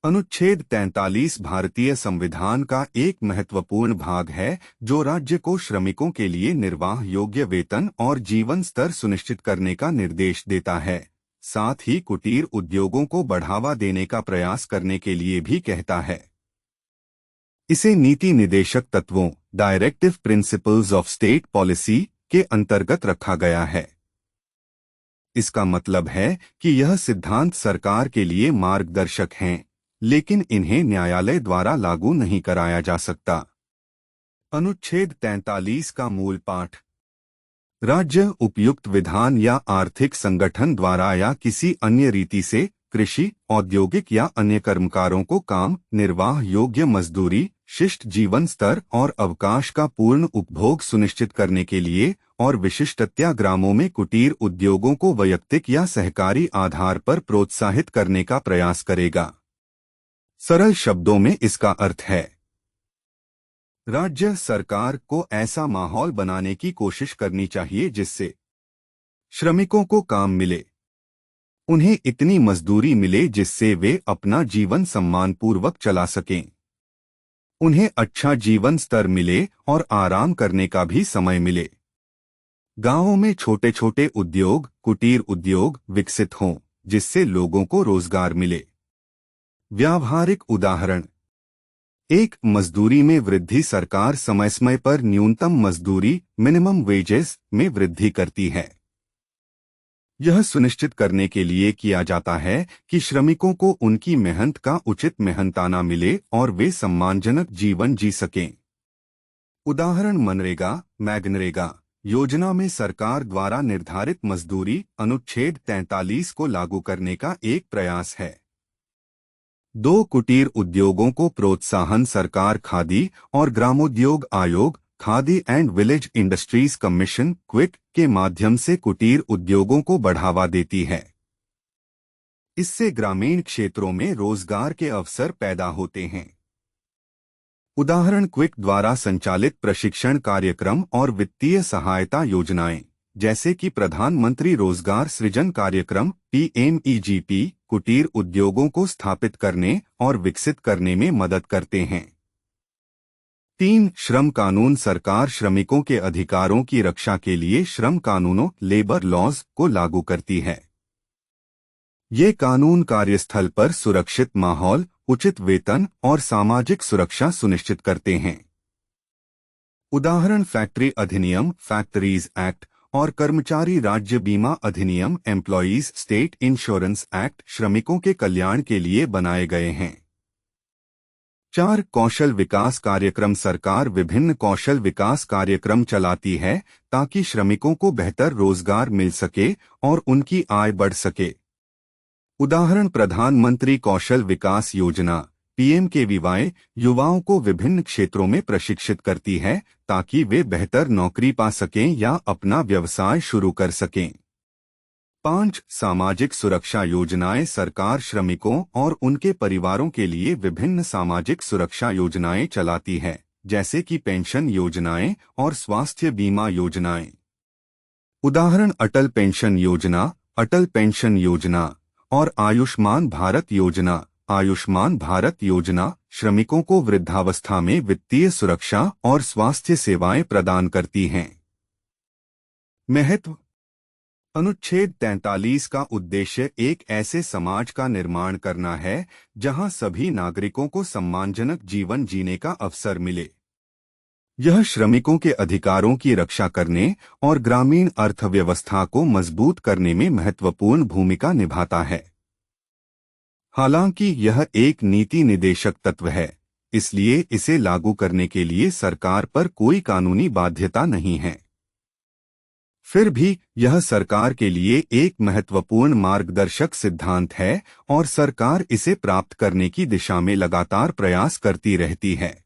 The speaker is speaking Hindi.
अनुच्छेद 43 भारतीय संविधान का एक महत्वपूर्ण भाग है जो राज्य को श्रमिकों के लिए निर्वाह योग्य वेतन और जीवन स्तर सुनिश्चित करने का निर्देश देता है। साथ ही कुटीर उद्योगों को बढ़ावा देने का प्रयास करने के लिए भी कहता है। इसे नीति निदेशक तत्वों directive principles of state policy के अंतर्गत रखा गया है। इसका मतलब है कि यह सिद्धांत सरकार के लिए मार्गदर्शक हैं, लेकिन इन्हें न्यायालय द्वारा लागू नहीं कराया जा सकता। अनुच्छेद 43 का मूल पाठ। राज्य उपयुक्त विधान या आर्थिक संगठन द्वारा या किसी अन्य रीति से कृषि, औद्योगिक या अन्य कर्मकारों को काम, निर्वाह योग्य मजदूरी, शिष्ट जीवन स्तर और अवकाश का पूर्ण उपभोग सुनिश्चित करने के लिए और विशिष्टतया ग्रामों में कुटीर उद्योगों को वैयक्तिक या सहकारी आधार पर प्रोत्साहित करने का प्रयास करेगा। सरल शब्दों में इसका अर्थ है, राज्य सरकार को ऐसा माहौल बनाने की कोशिश करनी चाहिए जिससे श्रमिकों को काम मिले, उन्हें इतनी मजदूरी मिले जिससे वे अपना जीवन सम्मानपूर्वक चला सकें, उन्हें अच्छा जीवन स्तर मिले और आराम करने का भी समय मिले। गांवों में छोटे छोटे उद्योग, कुटीर उद्योग विकसित हों जिससे लोगों को रोजगार मिले। व्यावहारिक उदाहरण। एक मजदूरी में वृद्धि। सरकार समय समय पर न्यूनतम मजदूरी मिनिमम वेजेस में वृद्धि करती है। यह सुनिश्चित करने के लिए किया जाता है कि श्रमिकों को उनकी मेहनत का उचित मेहनताना मिले और वे सम्मानजनक जीवन जी सकें। उदाहरण मनरेगा, मैगनरेगा योजना में सरकार द्वारा निर्धारित मजदूरी अनुच्छेद 43 को लागू करने का एक प्रयास है। 2 कुटीर उद्योगों को प्रोत्साहन। सरकार खादी और ग्रामोद्योग आयोग khadi and village industries commission quick के माध्यम से कुटीर उद्योगों को बढ़ावा देती है। इससे ग्रामीण क्षेत्रों में रोजगार के अवसर पैदा होते हैं। उदाहरण क्विक द्वारा संचालित प्रशिक्षण कार्यक्रम और वित्तीय सहायता योजनाएं जैसे कि प्रधानमंत्री रोजगार सृजन कार्यक्रम PMEGP कुटीर उद्योगों को स्थापित करने और विकसित करने में मदद करते हैं। 3 श्रम कानून। सरकार श्रमिकों के अधिकारों की रक्षा के लिए श्रम कानूनों लेबर लॉज को लागू करती है। ये कानून कार्यस्थल पर सुरक्षित माहौल, उचित वेतन और सामाजिक सुरक्षा सुनिश्चित करते हैं। उदाहरण फैक्ट्री अधिनियम फैक्ट्रीज एक्ट और कर्मचारी राज्य बीमा अधिनियम एम्प्लॉयज स्टेट इंश्योरेंस एक्ट श्रमिकों के कल्याण के लिए बनाए गए हैं। 4 कौशल विकास कार्यक्रम। सरकार विभिन्न कौशल विकास कार्यक्रम चलाती है ताकि श्रमिकों को बेहतर रोजगार मिल सके और उनकी आय बढ़ सके। उदाहरण प्रधानमंत्री कौशल विकास योजना PMKVY युवाओं को विभिन्न क्षेत्रों में प्रशिक्षित करती है ताकि वे बेहतर नौकरी पा सकें या अपना व्यवसाय शुरू कर सकें। 5 सामाजिक सुरक्षा योजनाएं। सरकार श्रमिकों और उनके परिवारों के लिए विभिन्न सामाजिक सुरक्षा योजनाएं चलाती है जैसे कि पेंशन योजनाएं और स्वास्थ्य बीमा योजनाएं। उदाहरण अटल पेंशन योजना, अटल पेंशन योजना और आयुष्मान भारत योजना। आयुष्मान भारत योजना श्रमिकों को वृद्धावस्था में वित्तीय सुरक्षा और स्वास्थ्य सेवाएं प्रदान करती हैं। महत्व। अनुच्छेद 43 का उद्देश्य एक ऐसे समाज का निर्माण करना है जहां सभी नागरिकों को सम्मानजनक जीवन जीने का अवसर मिले। यह श्रमिकों के अधिकारों की रक्षा करने और ग्रामीण अर्थव्यवस्था को मजबूत करने में महत्वपूर्ण भूमिका निभाता है। हालांकि यह एक नीति निदेशक तत्व है, इसलिए इसे लागू करने के लिए सरकार पर कोई कानूनी बाध्यता नहीं है। फिर भी यह सरकार के लिए एक महत्वपूर्ण मार्गदर्शक सिद्धांत है और सरकार इसे प्राप्त करने की दिशा में लगातार प्रयास करती रहती है।